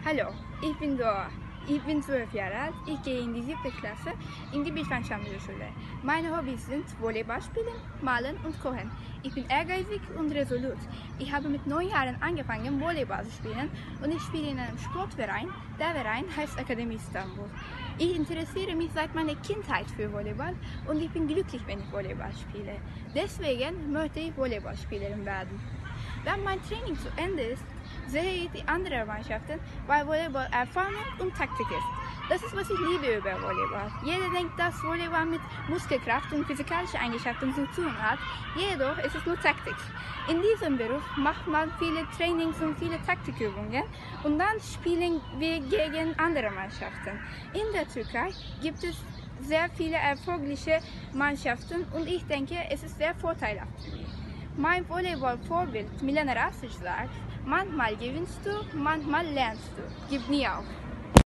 Hallo, ich bin Dora. Ich bin 12 Jahre alt. Ich gehe in die 7. Klasse in die Bildschirmschule. Meine Hobbys sind Volleyball spielen, malen und kochen. Ich bin ehrgeizig und resolut. Ich habe mit 9 Jahren angefangen, Volleyball zu spielen und ich spiele in einem Sportverein. Der Verein heißt Akademie Istanbul. Ich interessiere mich seit meiner Kindheit für Volleyball und ich bin glücklich, wenn ich Volleyball spiele. Deswegen möchte ich Volleyballspielerin werden. Wenn mein Training zu Ende ist, sehe ich die anderen Mannschaften, weil Volleyball Erfahrung und Taktik ist. Das ist, was ich liebe über Volleyball. Jeder denkt, dass Volleyball mit Muskelkraft und physikalischen Eigenschaften zu tun hat, jedoch ist es nur Taktik. In diesem Beruf macht man viele Trainings und viele Taktikübungen und dann spielen wir gegen andere Mannschaften. In der Türkei gibt es sehr viele erfolgreiche Mannschaften und ich denke, es ist sehr vorteilhaft für mich. Mein Volleyball-Vorbild Milena Rasic sagt, manchmal gewinnst du, manchmal lernst du. Gib nie auf.